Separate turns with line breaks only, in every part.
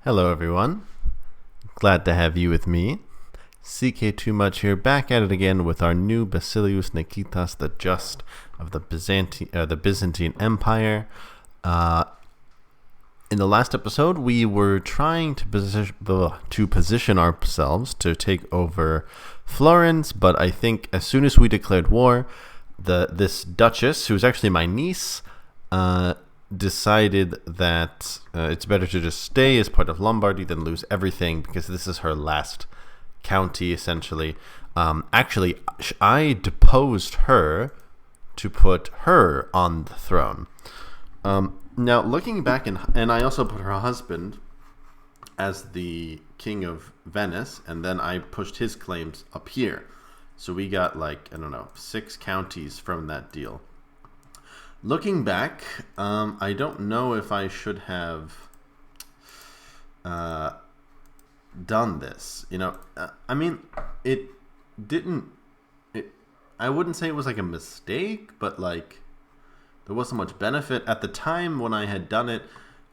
Hello everyone, glad to have you with me. CK2 Much here, back at it again with our new Basilius Niketas, the Just of the Byzantine Empire. In the last episode, we were trying to position ourselves to take over Florence, but I think as soon as we declared war, this Duchess, who's actually my niece, decided that it's better to just stay as part of Lombardy than lose everything, because this is her last county, essentially. Actually, I deposed her to put her on the throne. Now, looking back, and I also put her husband as the king of Venice, and then I pushed his claims up here. So we got, 6 counties from that deal. Looking back, I don't know if I should have done this. It didn't. I wouldn't say it was like a mistake, but there wasn't much benefit at the time when I had done it.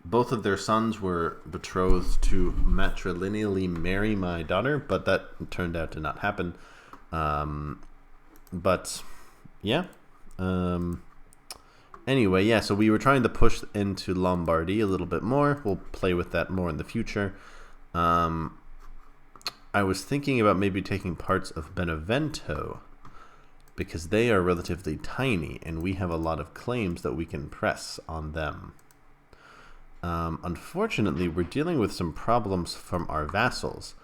Both of their sons were betrothed to matrilineally marry my daughter, but that turned out to not happen. But yeah. Anyway, yeah, so we were trying to push into Lombardy a little bit more. We'll play with that more in the future. I was thinking about maybe taking parts of Benevento, because they are relatively tiny, and we have a lot of claims that we can press on them. Unfortunately, we're dealing with some problems from our vassals.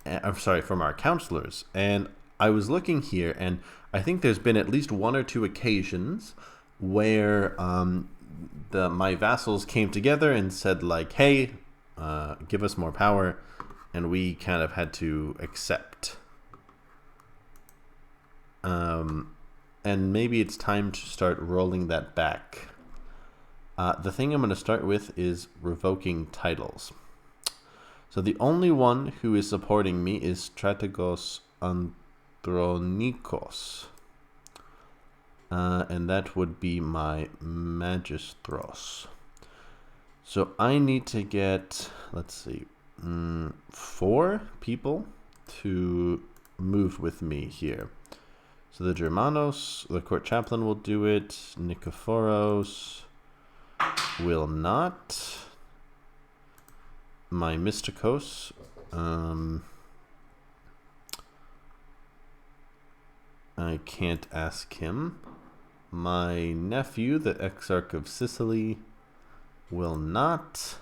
From our counselors. And I was looking here, and I think there's been at least 1 or 2 occasions where my vassals came together and said, hey, give us more power, and we kind of had to accept. And maybe it's time to start rolling that back. The thing I'm going to start with is revoking titles. So the only one who is supporting me is Strategos Andronikos. And that would be my magistros. So I need to get, 4 people to move with me here. So the Germanos, the court chaplain, will do it. Nikephoros will not. My Mystikos, I can't ask him. My nephew, the Exarch of Sicily, will not.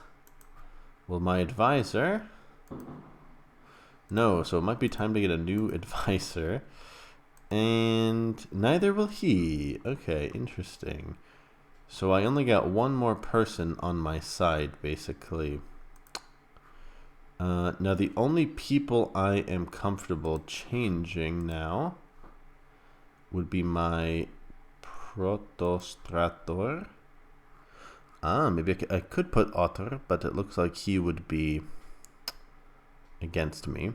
Will my advisor? No, so it might be time to get a new advisor. And neither will he. Okay, interesting. So I only got 1 more person on my side, basically. Now the only people I am comfortable changing now would be my protostrator. Maybe I could put Otter, but it looks like he would be against me.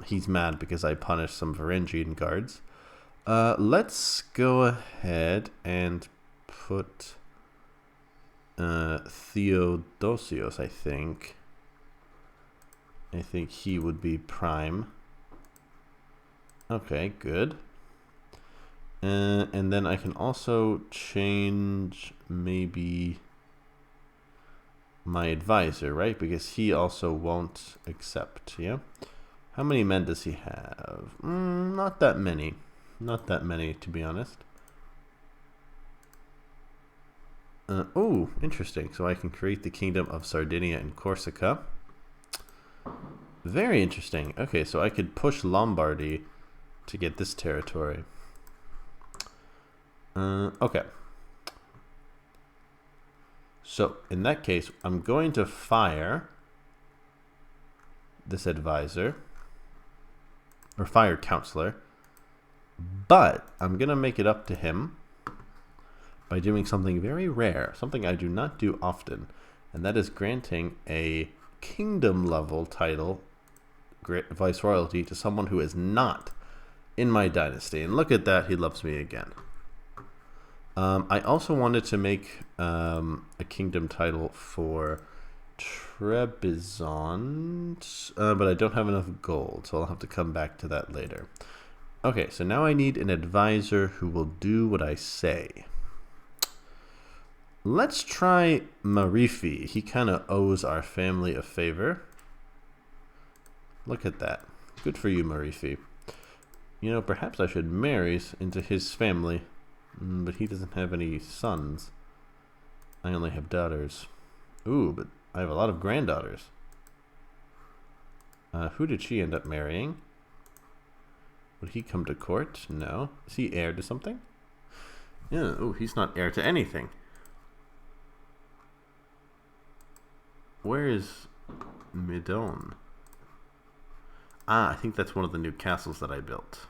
He's mad because I punished some Varangian guards. Let's go ahead and put Theodosios, I think. I think he would be prime. Okay, good. And then I can also change maybe my advisor, right? Because he also won't accept, yeah? How many men does he have? Not that many. Not that many, to be honest. Oh, interesting. So I can create the Kingdom of Sardinia and Corsica. Very interesting. Okay, so I could push Lombardy to get this territory. Okay. So, in that case, I'm going to fire this advisor, or fire counselor, but I'm going to make it up to him by doing something very rare, something I do not do often, and that is granting a kingdom level title, viceroyalty, to someone who is not in my dynasty. And look at that, he loves me again. I also wanted to make a kingdom title for Trebizond, but I don't have enough gold, so I'll have to come back to that later. Okay, so now I need an advisor who will do what I say. Let's try Marifi. He kind of owes our family a favor. Look at that. Good for you, Marifi. You know, perhaps I should marry into his family, but he doesn't have any sons. I only have daughters. Ooh, but I have a lot of granddaughters. Who did she end up marrying? Would he come to court? No. Is he heir to something? Yeah. Oh, he's not heir to anything. Where is Midon? Ah, I think that's one of the new castles that I built.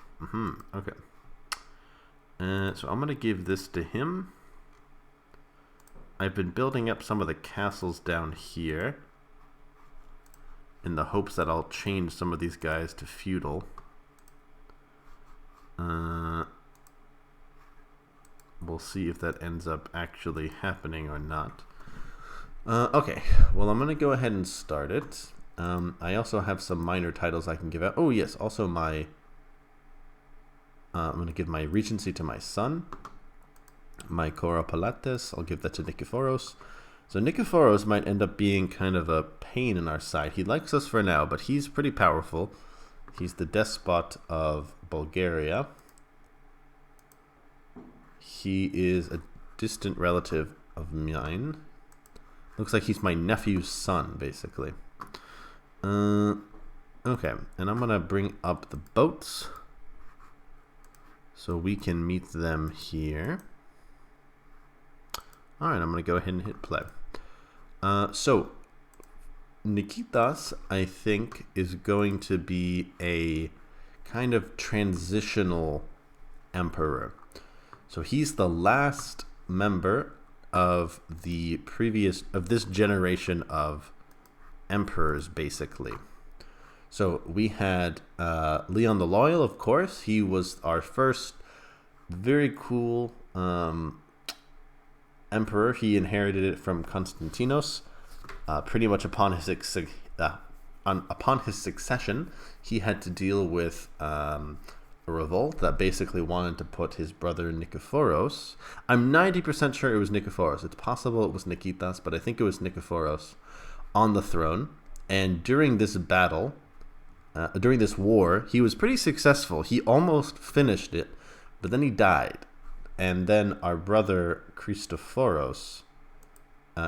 Okay. So I'm going to give this to him. I've been building up some of the castles down here in the hopes that I'll change some of these guys to feudal. We'll see if that ends up actually happening or not. Okay, well, I'm going to go ahead and start it. I also have some minor titles I can give out. Oh, yes, also my... I'm going to give my regency to my son. My Koropalates, I'll give that to Nikephoros. So Nikephoros might end up being kind of a pain in our side. He likes us for now, but he's pretty powerful. He's the despot of Bulgaria. He is a distant relative of mine. Looks like he's my nephew's son, basically. Okay, and I'm going to bring up the boats so we can meet them here. Alright, I'm going to go ahead and hit play. So, Niketas, I think, is going to be a kind of transitional emperor. So he's the last member of this generation of emperors, basically. So we had Leon the Loyal, of course. He was our first very cool emperor. He inherited it from Constantinos. Pretty much upon his succession, he had to deal with a revolt that basically wanted to put his brother Nikephoros. I'm 90% sure it was Nikephoros. It's possible it was Niketas, but I think it was Nikephoros on the throne. And during this battle, during this war, he was pretty successful. He almost finished it, but then he died. And then our brother Christophoros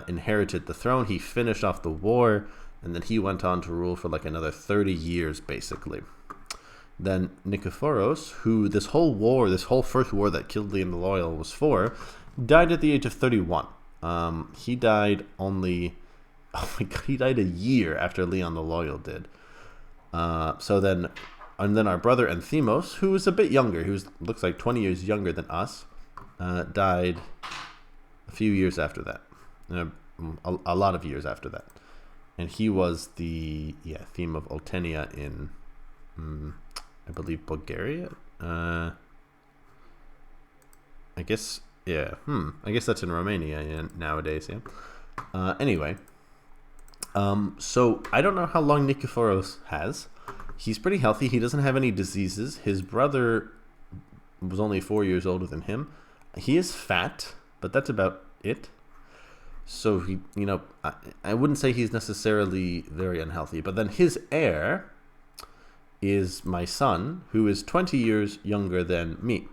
inherited the throne. He finished off the war, and then he went on to rule for like another 30 years, basically. Then Nikephoros, who this whole first war that killed Leon the Loyal was for, died at the age of 31. He died he died a year after Leon the Loyal did. And then our brother Anthemos, who was a bit younger, looks like 20 years younger than us, died a few years after that. A lot of years after that. And he was the theme of Oltenia in, I believe, Bulgaria? I guess, yeah. I guess that's in Romania nowadays, yeah. Anyway. So I don't know how long Nikephoros has. He's pretty healthy. He doesn't have any diseases. His brother was only 4 years older than him. He is fat, but that's about it. So he, I wouldn't say he's necessarily very unhealthy. But then his heir is my son, who is 20 years younger than me.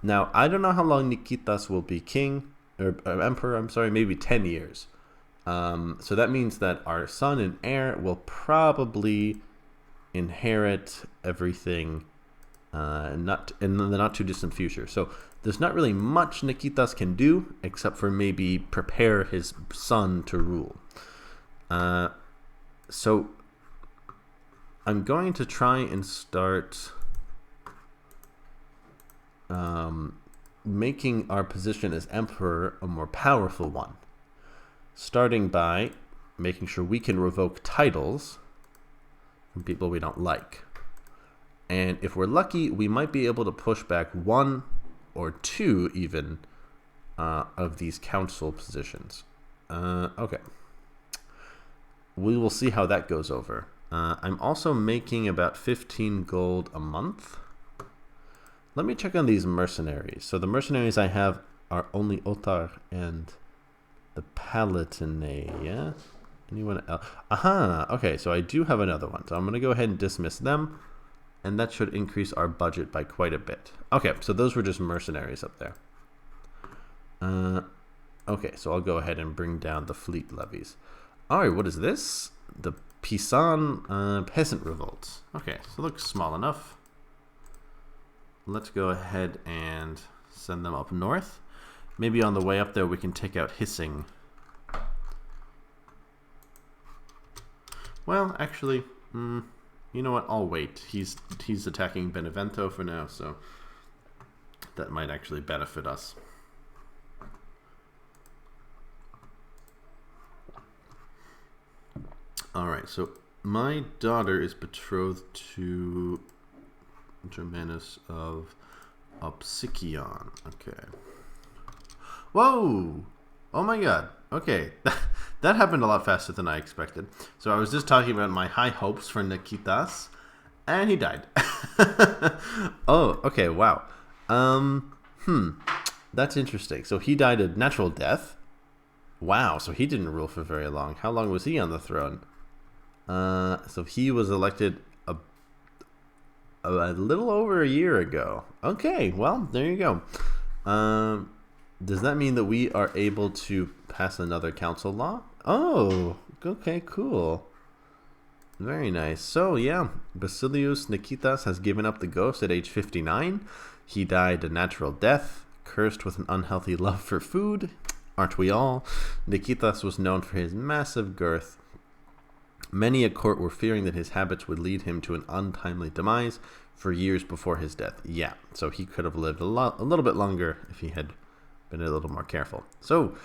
Now, I don't know how long Niketas will be king, or emperor, I'm sorry, maybe 10 years. So that means that our son and heir will probably inherit everything in the not too distant future. So there's not really much Niketas can do except for maybe prepare his son to rule. So I'm going to try and start making our position as emperor a more powerful one. Starting by making sure we can revoke titles from people we don't like. And if we're lucky, we might be able to push back one or two even of these council positions. Okay. we will see how that goes over. I'm also making about 15 gold a month. Let me check on these mercenaries. So the mercenaries I have are only Otar and the Palatinate, yeah? Anyone else? Aha! Okay, so I do have another one. So I'm going to go ahead and dismiss them. And that should increase our budget by quite a bit. Okay, so those were just mercenaries up there. Okay, so I'll go ahead and bring down the fleet levies. Alright, what is this? The Pisan Peasant Revolt. Okay, so it looks small enough. Let's go ahead and send them up north. Maybe on the way up there we can take out Hissing. Well, actually, you know what? I'll wait. He's attacking Benevento for now, so that might actually benefit us. Alright, so my daughter is betrothed to Germanus of Opsikion. Okay. Whoa! Oh my god. Okay. That happened a lot faster than I expected. So I was just talking about my high hopes for Niketas, and he died. Oh, okay, wow. That's interesting. So he died a natural death. Wow, so he didn't rule for very long. How long was he on the throne? So he was elected a little over a year ago. Okay, well, there you go. Does that mean that we are able to pass another council law? Oh, okay, cool. Very nice. So, yeah, Basilius Niketas has given up the ghost at age 59. He died a natural death, cursed with an unhealthy love for food. Aren't we all? Niketas was known for his massive girth. Many at court were fearing that his habits would lead him to an untimely demise for years before his death. Yeah, so he could have lived a little bit longer if he had been a little more careful. So,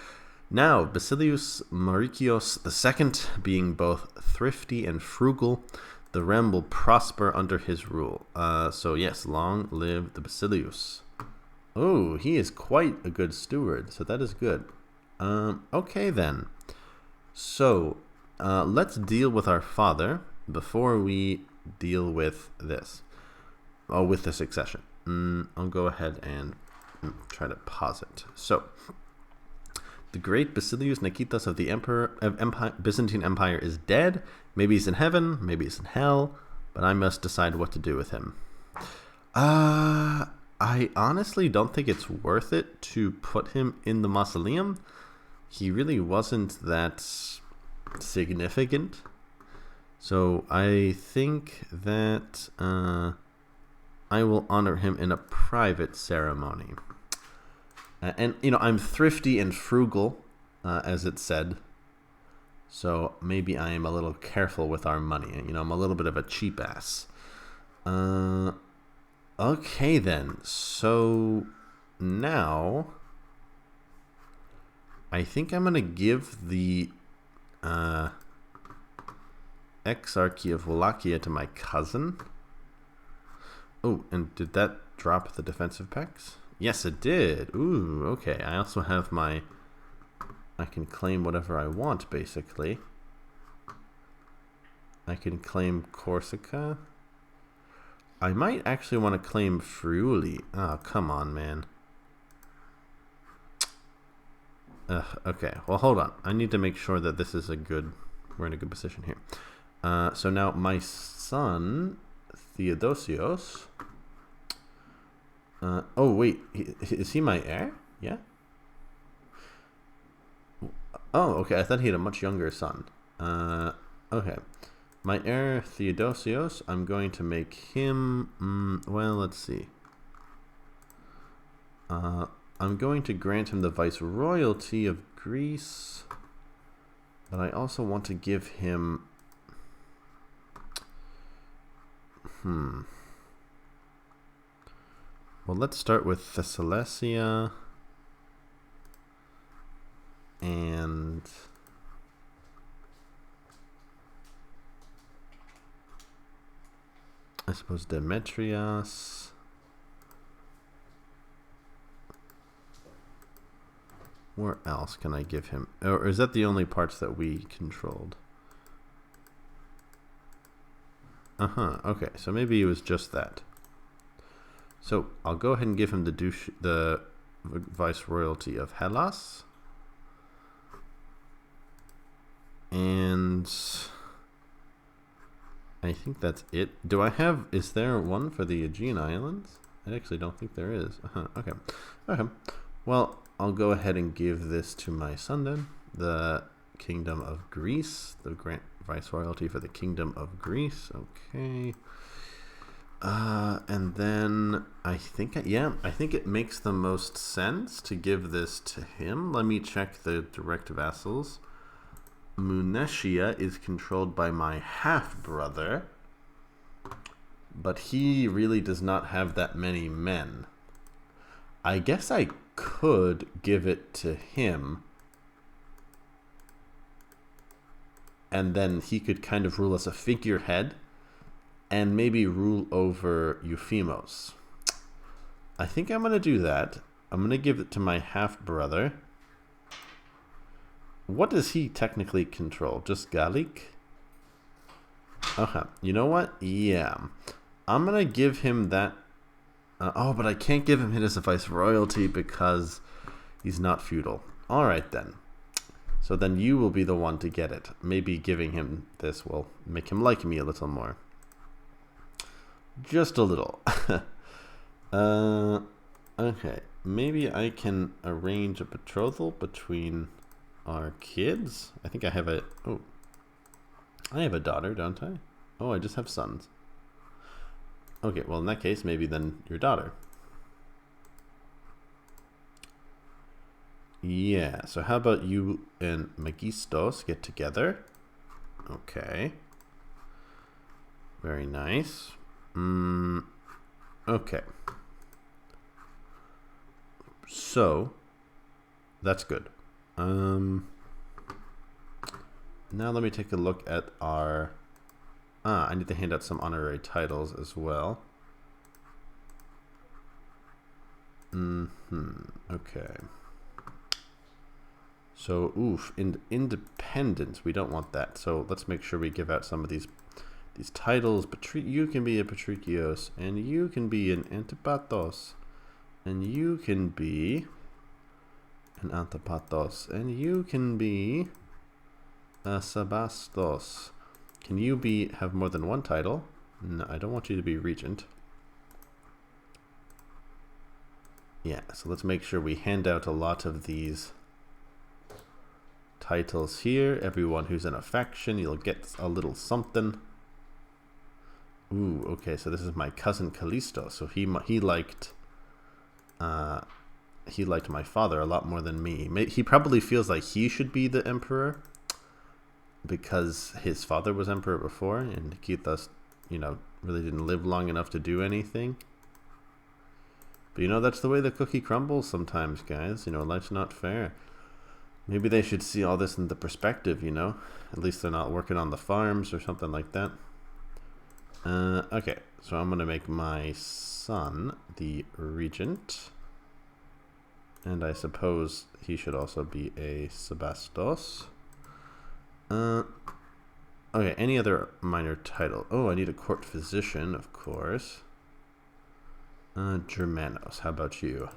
now, Basilius Maurikios II, being both thrifty and frugal, the realm will prosper under his rule. So yes, long live the Basilius. Oh, he is quite a good steward, so that is good. Okay then. So, let's deal with our father before we deal with this. Oh, with the succession. I'll go ahead and try to pause it. So, the great Basilius Niketas of the Byzantine Empire is dead. Maybe he's in heaven, maybe he's in hell, but I must decide what to do with him. I honestly don't think it's worth it to put him in the mausoleum. He really wasn't that significant. So I think that I will honor him in a private ceremony. And, you know, I'm thrifty and frugal, as it said. So maybe I am a little careful with our money. You know, I'm a little bit of a cheap ass. Okay, then. So now I think I'm going to give the Exarchy of Wallachia to my cousin. Oh, and did that drop the defensive packs? Yes, it did. Ooh, okay. I also have my... I can claim whatever I want, basically. I can claim Corsica. I might actually want to claim Friuli. Oh, come on, man. Okay, well, hold on. I need to make sure that this is we're in a good position here. So now my son, Theodosios... oh, wait. Is he my heir? Yeah? Oh, okay. I thought he had a much younger son. Okay. My heir, Theodosios, I'm going to make him... well, let's see. I'm going to grant him the viceroyalty of Greece. But I also want to give him... Well, let's start with Thessalia and I suppose Demetrios. Where else can I give him? Or is that the only parts that we controlled? Okay, so maybe it was just that. So I'll go ahead and give him the viceroyalty of Hellas. And I think that's it. Is there one for the Aegean Islands? I actually don't think there is. Okay. Okay. Well, I'll go ahead and give this to my son then. The Kingdom of Greece. The grant viceroyalty for the Kingdom of Greece. Okay. And then I think it makes the most sense to give this to him. Let me check the direct vassals. Munetia is controlled by my half-brother, but he really does not have that many men. I guess I could give it to him, and then he could kind of rule as a figurehead, and maybe rule over Euphemos. I think I'm going to do that. I'm going to give it to my half-brother. What does he technically control? Just Gallic? Okay. You know what? Yeah. I'm going to give him that. But I can't give him it as a viceroyalty because he's not feudal. Alright then. So then you will be the one to get it. Maybe giving him this will make him like me a little more. Just a little. Okay. Maybe I can arrange a betrothal between our kids. I think I have a daughter, don't I? Oh, I just have sons. Okay, well in that case, maybe then your daughter. Yeah, so how about you and Megistos get together? Okay. Very nice. Okay. So, that's good. Now let me take a look at our... I need to hand out some honorary titles as well. Okay. So, independence. We don't want that. So let's make sure we give out some of these titles. You can be a Maurikios, and you can be an Antipatos, and you can be an Antipatos, and you can be a Sebastos. Can you have more than one title? No, I don't want you to be regent. Yeah, so let's make sure we hand out a lot of these titles here. Everyone who's in a faction, you'll get a little something. Ooh, okay, so this is my cousin Callisto. So he liked my father a lot more than me. He probably feels like he should be the emperor because his father was emperor before, and Niketas, really didn't live long enough to do anything. But that's the way the cookie crumbles sometimes, guys. Life's not fair. Maybe they should see all this in the perspective, At least they're not working on the farms or something like that. Okay, so I'm going to make my son the regent. And I suppose he should also be a Sebastos. Okay, any other minor title? Oh, I need a court physician, of course. Germanos, how about you?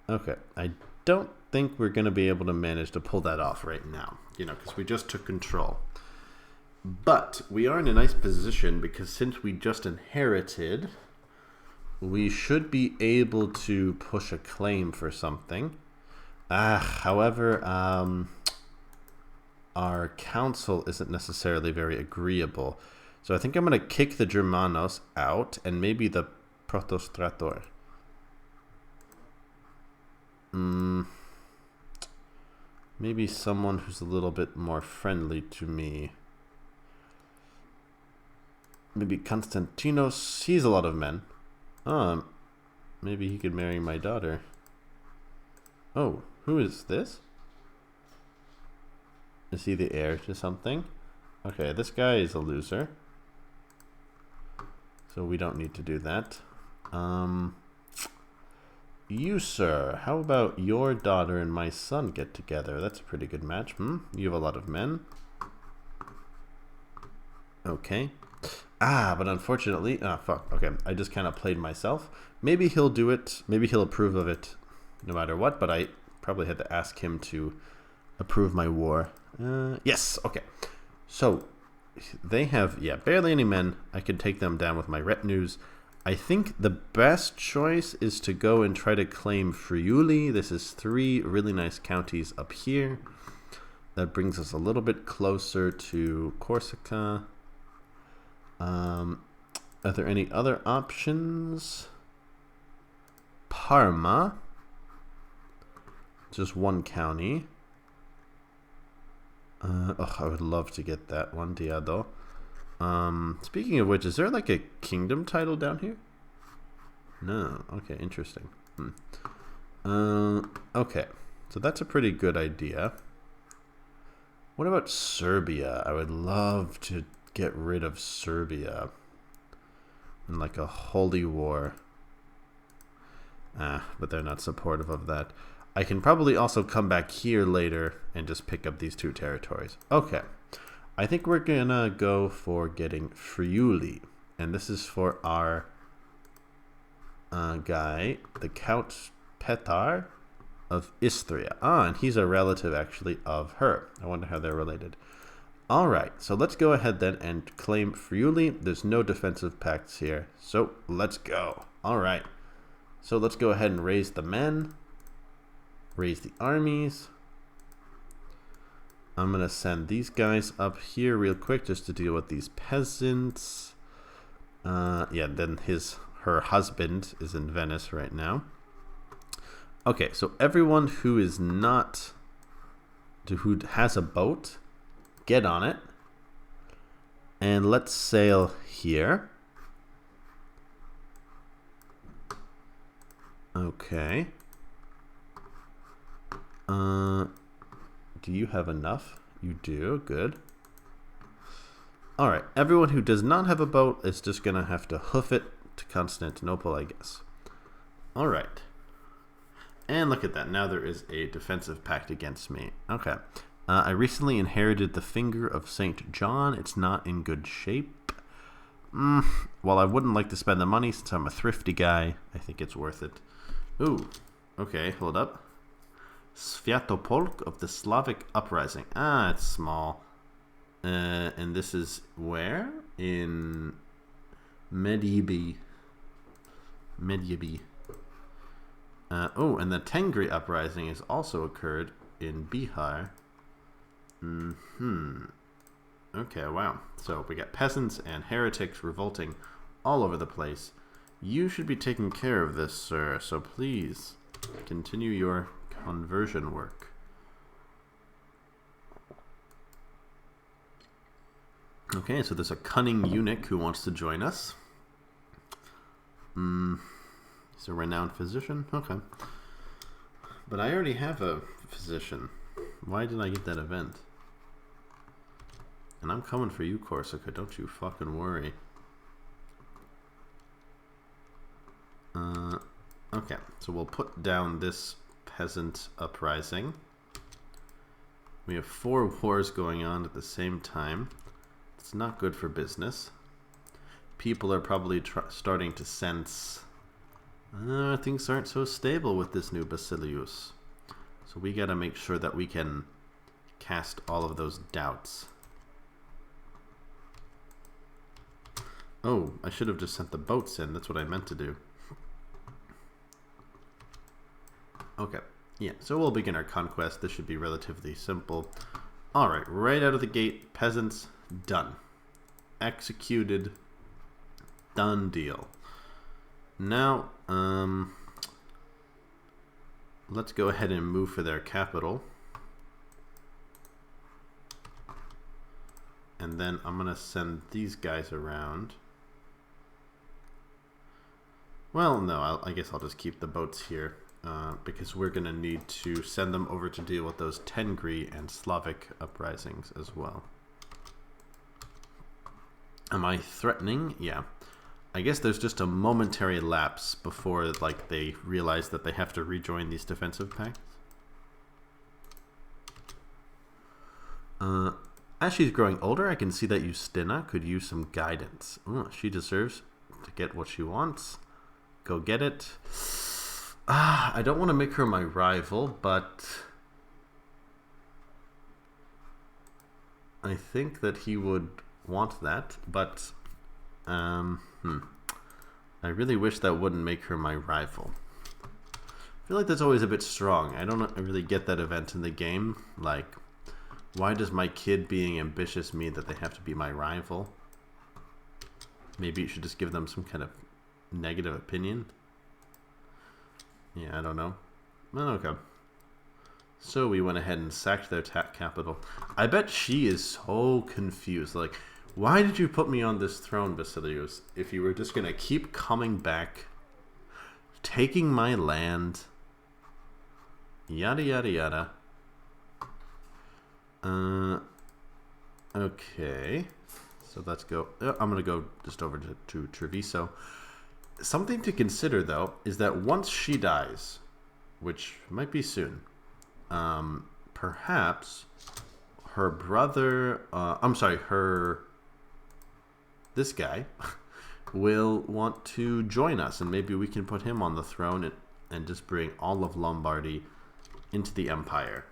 Okay, I don't think we're going to be able to manage to pull that off right now, because we just took control. But we are in a nice position because since we just inherited, we should be able to push a claim for something. However, our council isn't necessarily very agreeable. So I think I'm going to kick the Germanos out and maybe the Protostrator. Maybe someone who's a little bit more friendly to me. Maybe Constantinos. He's a lot of men. Maybe he could marry my daughter. Oh, who is this? Is he the heir to something? Okay, this guy is a loser. So we don't need to do that. You, sir, how about your daughter and my son get together? That's a pretty good match. You have a lot of men. Okay. But unfortunately, fuck. Okay, I just kind of played myself. Maybe he'll do it. Maybe he'll approve of it, no matter what. But I probably had to ask him to approve my war. Yes. Okay. So they have barely any men. I can take them down with my retinues. I think the best choice is to go and try to claim Friuli. This is 3 really nice counties up here. That brings us a little bit closer to Corsica. Are there any other options? Parma. Just 1 county. I would love to get that one, Diado. Speaking of which, is there like a kingdom title down here? No. Okay, interesting. Okay, so that's a pretty good idea. What about Serbia? I would love to get rid of Serbia in like a holy war. But they're not supportive of that. I can probably also come back here later and just pick up these 2 territories. Okay. I think we're gonna go for getting Friuli. And this is for our guy, the Count Petar of Istria. And he's a relative actually of her. I wonder how they're related. Alright, so let's go ahead then and claim Friuli. There's no defensive pacts here, so let's go. Alright, so let's go ahead and raise the men. Raise the armies. I'm going to send these guys up here real quick just to deal with these peasants. Then her husband is in Venice right now. Okay, so everyone who has a boat, get on it. And let's sail here. Okay. Do you have enough? You do. Good. Alright. Everyone who does not have a boat is just going to have to hoof it to Constantinople, I guess. Alright. And look at that. Now there is a defensive pact against me. Okay. I recently inherited the finger of St. John. It's not in good shape. While I wouldn't like to spend the money since I'm a thrifty guy, I think it's worth it. Ooh. Okay, hold up. Sviatopolk of the Slavic Uprising. It's small. And this is where? In Mediebi. And the Tengri Uprising has also occurred in Bihar. Okay, wow. So we got peasants and heretics revolting all over the place. You should be taking care of this, sir. So please continue your conversion work. Okay, so there's a cunning eunuch who wants to join us. He's a renowned physician. Okay. But I already have a physician. Why did I get that event? And I'm coming for you, Corsica. Don't you fucking worry. Okay, so we'll put down this peasant uprising. We have 4 wars going on at the same time. It's not good for business. People are probably starting to sense things aren't so stable with this new Basilius. So we gotta make sure that we can cast all of those doubts. Oh, I should have just sent the boats in. That's what I meant to do. Okay, yeah, so we'll begin our conquest. This should be relatively simple. Alright, right out of the gate, peasants, done. Executed. Done deal. Now, let's go ahead and move for their capital. And then I'm going to send these guys around. Well, no, I guess I'll just keep the boats here. Because we're going to need to send them over to deal with those Tengri and Slavic uprisings as well. Am I threatening? Yeah. I guess there's just a momentary lapse before like they realize that they have to rejoin these defensive pacts. As she's growing older, I can see that Justina could use some guidance. Ooh, she deserves to get what she wants. Go get it. I don't want to make her my rival, but I think that he would want that. But I really wish that wouldn't make her my rival. I feel like that's always a bit strong. I don't really get that event in the game. Like, why does my kid being ambitious mean that they have to be my rival? Maybe you should just give them some kind of negative opinion. Yeah, I don't know. Well, okay. So we went ahead and sacked their capital. I bet she is so confused. Like, why did you put me on this throne, Vassilios, if you were just going to keep coming back, taking my land, yada, yada, yada. Okay. So let's go. I'm going to go just over to Treviso. Something to consider, though, is that once she dies, which might be soon, perhaps her brother, this guy, will want to join us, and maybe we can put him on the throne and just bring all of Lombardy into the empire.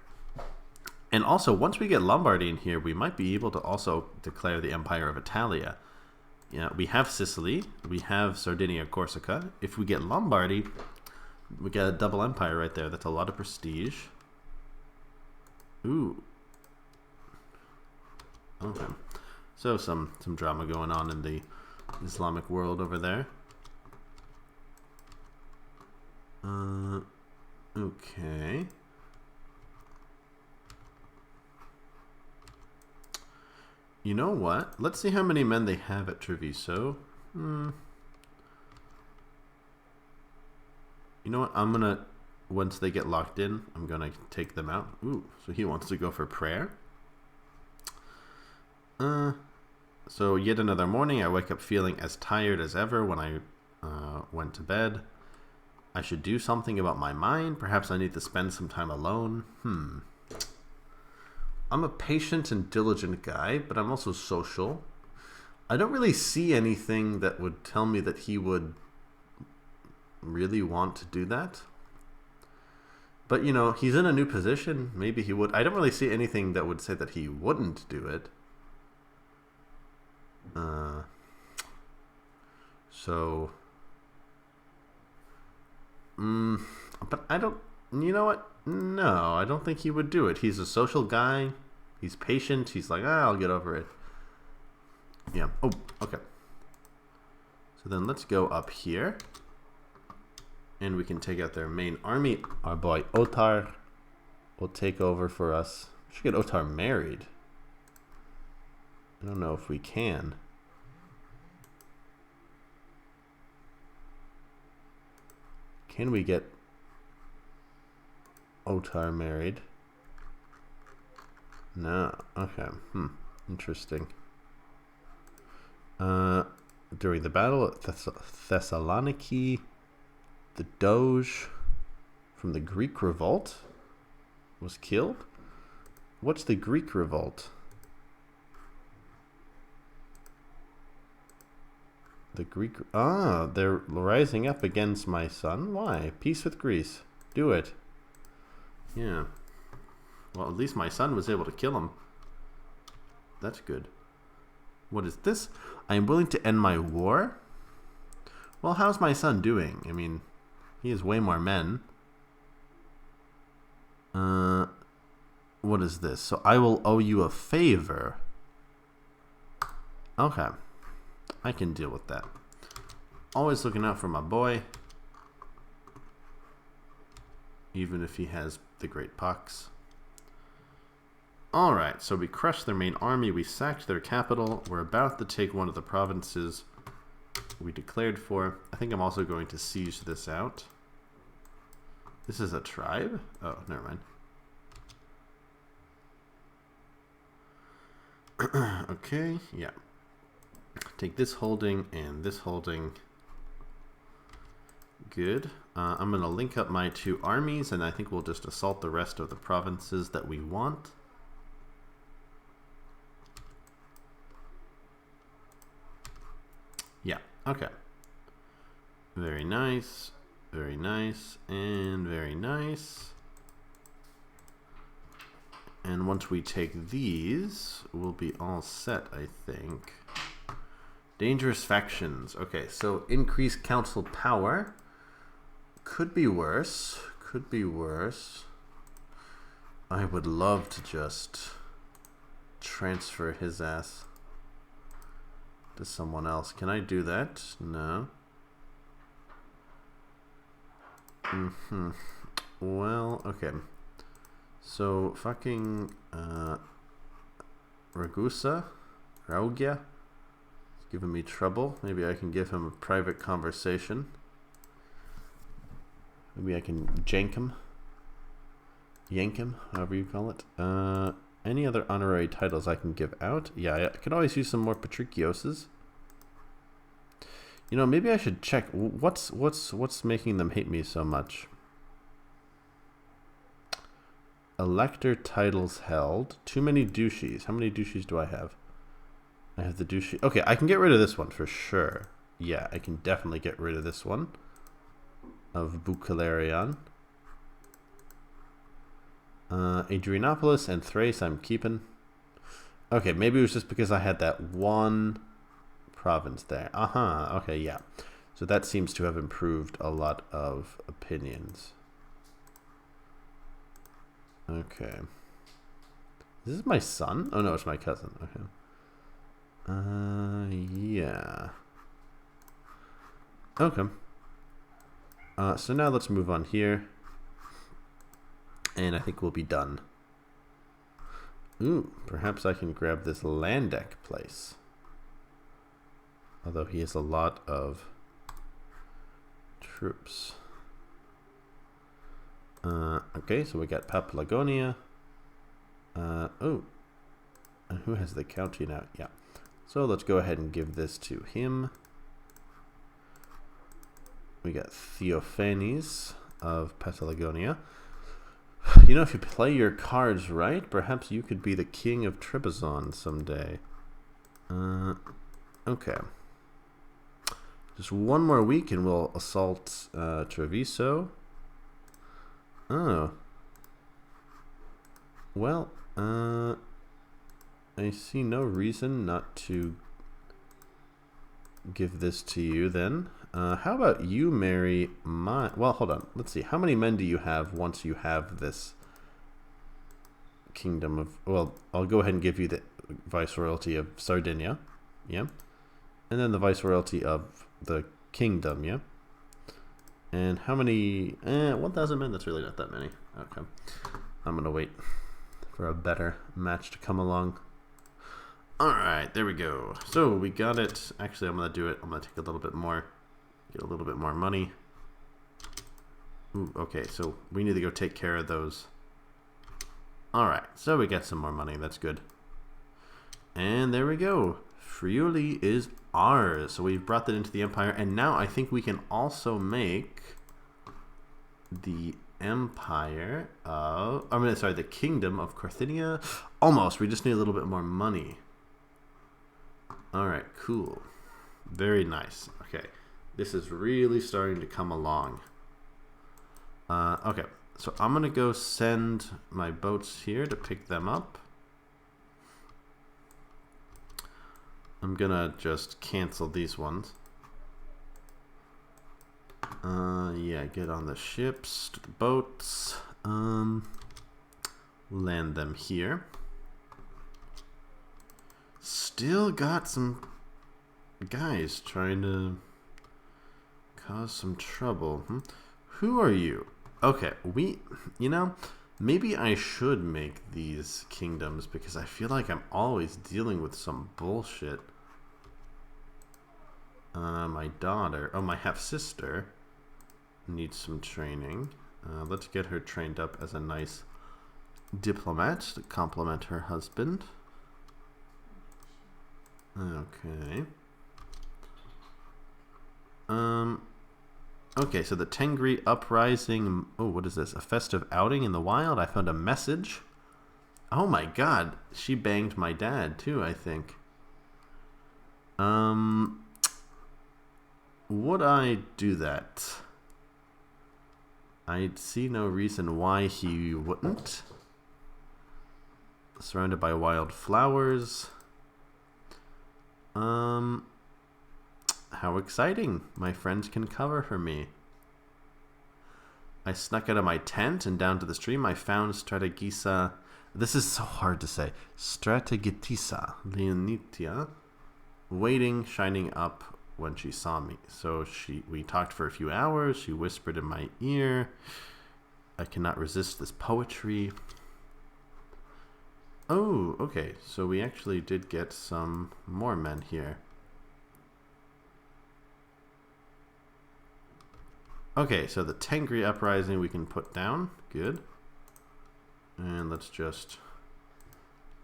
And also, once we get Lombardy in here, we might be able to also declare the Empire of Italia. Yeah, we have Sicily, we have Sardinia, Corsica. If we get Lombardy, we get a double empire right there. That's a lot of prestige. Ooh. Okay. So some drama going on in the Islamic world over there. Okay. You know what? Let's see how many men they have at Treviso. You know what? I'm gonna, once they get locked in, I'm gonna take them out. Ooh, so he wants to go for prayer. So yet another morning, I wake up feeling as tired as ever when I went to bed. I should do something about my mind. Perhaps I need to spend some time alone. I'm a patient and diligent guy, but I'm also social. I don't really see anything that would tell me that he would really want to do that. But, you know, he's in a new position. Maybe he would. I don't really see anything that would say that he wouldn't do it. But I don't, you know what? No, I don't think he would do it. He's a social guy. He's patient. He's like, I'll get over it. Yeah. Oh, okay. So then let's go up here. And we can take out their main army. Our boy Otar will take over for us. We should get Otar married. I don't know if we can. Can we get Otar married? No. Okay. Interesting. During the battle at Thessaloniki, the Doge from the Greek revolt was killed. What's the Greek revolt? The Greek... they're rising up against my son. Why? Peace with Greece. Do it. Yeah. Well, at least my son was able to kill him. That's good. What is this? I am willing to end my war? Well, how's my son doing? I mean, he has way more men. What is this? So I will owe you a favor. Okay. I can deal with that. Always looking out for my boy. Even if he has the great pox. Alright, so we crushed their main army. We sacked their capital. We're about to take one of the provinces we declared for. I think I'm also going to siege this out. This is a tribe? Oh, never mind. Okay, yeah. Take this holding and this holding. Good. I'm going to link up my two armies, and I think we'll just assault the rest of the provinces that we want. Okay. Very nice. Very nice. And very nice. And once we take these, we'll be all set, I think. Dangerous factions. Okay, so increased council power. Could be worse. Could be worse. I would love to just transfer his ass to someone else. Can I do that? No. Well, okay. So, fucking, Ragusa? Raugia? He's giving me trouble. Maybe I can give him a private conversation. Maybe I can jank him. Yank him, however you call it. Any other honorary titles I can give out? Yeah, I could always use some more Patrikioses. You know, maybe I should check what's making them hate me so much. Elector titles held. Too many douchies. How many douchies do I have? I have the douchie. Okay, I can get rid of this one for sure. Yeah, I can definitely get rid of this one. Of Bucalarion. Adrianopolis and Thrace I'm keeping. Okay, maybe it was just because I had that one province there. Okay, yeah. So that seems to have improved a lot of opinions. Okay. Is this my son? Oh no, it's my cousin. Okay. Yeah. Okay. So now let's move on here. And I think we'll be done. Ooh, perhaps I can grab this Landeck place. Although he has a lot of troops. Okay, so we got Paphlagonia. Oh, and who has the county now? Yeah. So let's go ahead and give this to him. We got Theophanes of Paphlagonia. You know, if you play your cards right, perhaps you could be the king of Trebizond someday. Okay. Just one more week and we'll assault Treviso. Oh. Well, I see no reason not to give this to you then. How about you marry my... Well, hold on. Let's see. How many men do you have once you have this kingdom of... Well, I'll go ahead and give you the viceroyalty of Sardinia. Yeah. And then the viceroyalty of the kingdom. Yeah. And how many... 1,000 men? That's really not that many. Okay. I'm going to wait for a better match to come along. Alright, there we go. So, we got it. Actually, I'm going to do it. I'm going to take a little bit more. Get a little bit more money. Ooh, okay, so we need to go take care of those. Alright, so we get some more money. That's good. And there we go. Friuli is ours. So we've brought that into the empire. And now I think we can also make the empire of... I mean, sorry, the kingdom of Carthinia. Almost. We just need a little bit more money. Alright, cool. Very nice. Okay. This is really starting to come along. Okay, so I'm going to go send my boats here to pick them up. I'm going to just cancel these ones. Yeah, get on the ships, to the boats. Land them here. Still got some guys trying to... cause some trouble. Who are you? Okay, you know, maybe I should make these kingdoms because I feel like I'm always dealing with some bullshit. My daughter, my half-sister needs some training. Let's get her trained up as a nice diplomat to complement her husband. Okay. Okay, so the Tengri uprising. Oh, what is this? A festive outing in the wild? I found a message. Oh my god, she banged my dad too, I think. would I do that? I see no reason why he wouldn't. Surrounded by wild flowers. How exciting. My friends can cover for me. I snuck out of my tent and down to the stream. I found Strategisa. This is so hard to say. Strategitisa Leonitia waiting, shining up when she saw me. So we talked for a few hours. She whispered in my ear, I cannot resist this poetry. Oh, okay. So we actually did get some more men here. Okay, so the Tengri uprising we can put down. Good. And let's just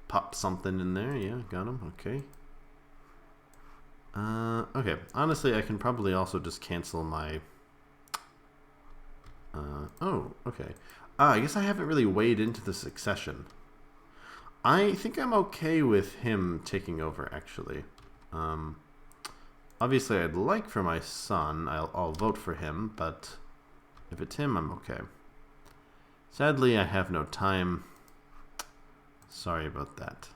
pop something in there. Yeah, got him. Okay. Okay. Honestly, I can probably also just cancel my... oh, okay. I guess I haven't really weighed into the succession. I think I'm okay with him taking over, actually. Obviously, I'd like for my son. I'll vote for him, but if it's him, I'm okay. Sadly, I have no time. Sorry about that.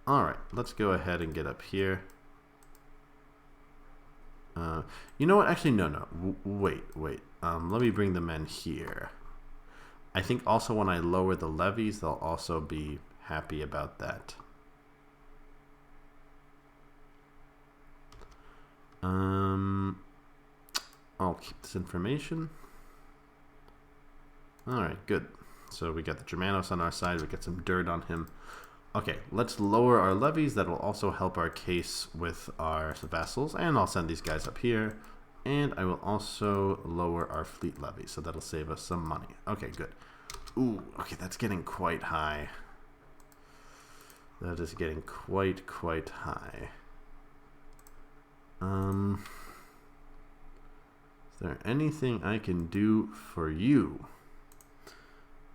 Alright, let's go ahead and get up here. You know what? Actually, no. Wait. Let me bring the men here. I think also when I lower the levies, they'll also be happy about that. I'll keep this information. Alright, good. So we got the Germanos on our side. We got some dirt on him. Okay, let's lower our levies. That will also help our case with our vassals. And I'll send these guys up here. And I will also lower our fleet levy. So that'll save us some money. Okay, good. Ooh, okay, that's getting quite high. That is getting quite high. Is there anything I can do for you?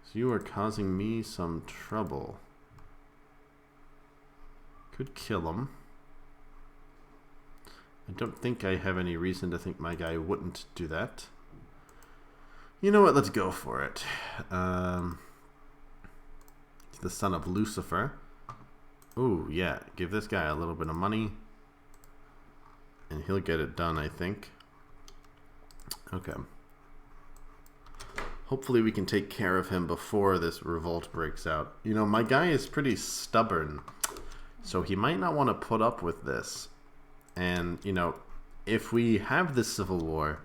So you are causing me some trouble. Could kill him. I don't think I have any reason to think my guy wouldn't do that. You know what? Let's go for it. It's the son of Lucifer. Ooh, yeah. Give this guy a little bit of money. And he'll get it done, I think. Okay. Hopefully we can take care of him before this revolt breaks out. You know, my guy is pretty stubborn. So he might not want to put up with this. And, you know, if we have this civil war,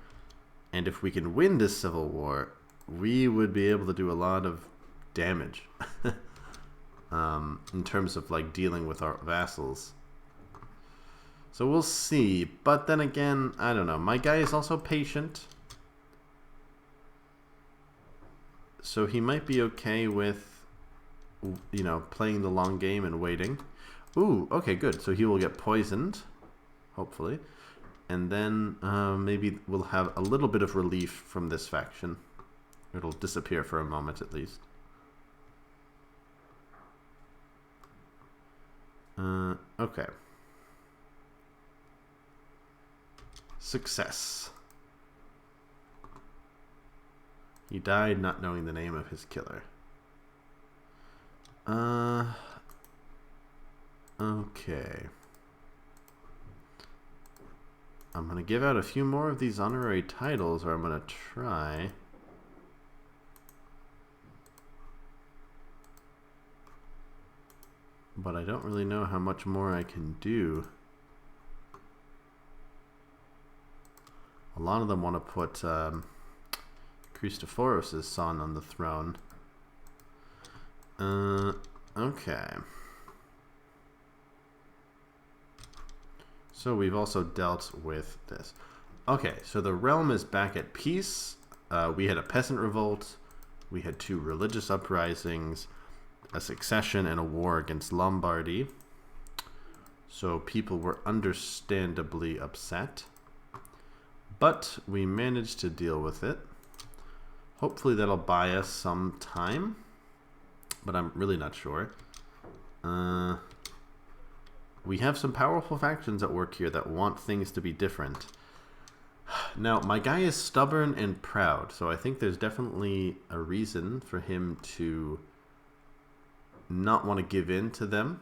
and if we can win this civil war, we would be able to do a lot of damage. In terms of, like, dealing with our vassals. So we'll see. But then again, I don't know. My guy is also patient. So he might be okay with, you know, playing the long game and waiting. Ooh, okay, good. So he will get poisoned, hopefully. And then maybe we'll have a little bit of relief from this faction. It'll disappear for a moment at least. Okay. Success. He died not knowing the name of his killer. Okay. I'm going to give out a few more of these honorary titles, or I'm going to try. But I don't really know how much more I can do. A lot of them want to put Christophoros' son on the throne. Okay. So we've also dealt with this. Okay, so the realm is back at peace. We had a peasant revolt. We had 2 religious uprisings, a succession, and a war against Lombardy. So people were understandably upset. But we managed to deal with it. Hopefully that'll buy us some time. But I'm really not sure. we have some powerful factions at work here that want things to be different. Now, my guy is stubborn and proud, so I think there's definitely a reason for him to not want to give in to them.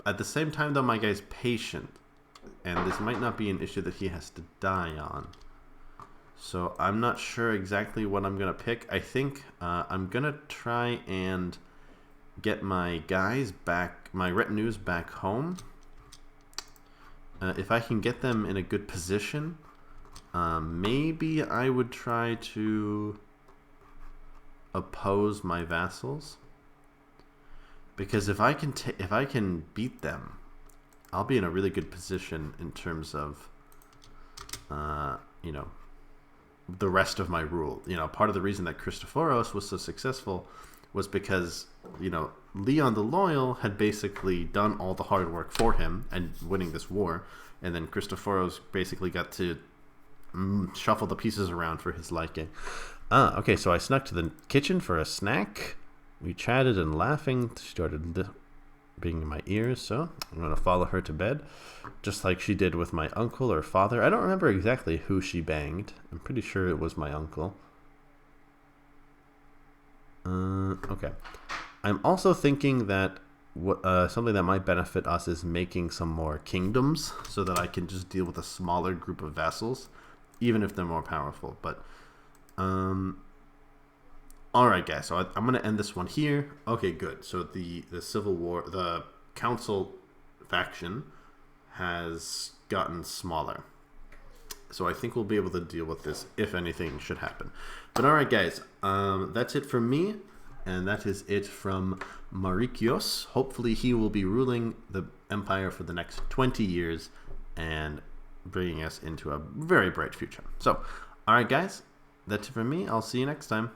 At the same time, though, my guy's patient, and this might not be an issue that he has to die on. So I'm not sure exactly what I'm going to pick. I think I'm going to try and get my guys back, my retinues back home. If I can get them in a good position, maybe I would try to oppose my vassals. Because if I can beat them, I'll be in a really good position in terms of, you know, the rest of my rule. You know, part of the reason that Christophoros was so successful was because, you know, Leon the Loyal had basically done all the hard work for him and winning this war, and then Christophoros basically got to shuffle the pieces around for his liking. Okay, so I snuck to the kitchen for a snack. We chatted and laughing. She started being in my ears, so I'm going to follow her to bed, just like she did with my uncle or father. I don't remember exactly who she banged. I'm pretty sure it was my uncle. Okay. I'm also thinking that something that might benefit us is making some more kingdoms so that I can just deal with a smaller group of vassals, even if they're more powerful. But, alright guys, so I'm going to end this one here. Okay, good. So the Civil War, the Council faction has gotten smaller. So I think we'll be able to deal with this if anything should happen. But alright guys, that's it from me. And that is it from Maurikios. Hopefully he will be ruling the empire for the next 20 years and bringing us into a very bright future. So, alright guys, that's it from me. I'll see you next time.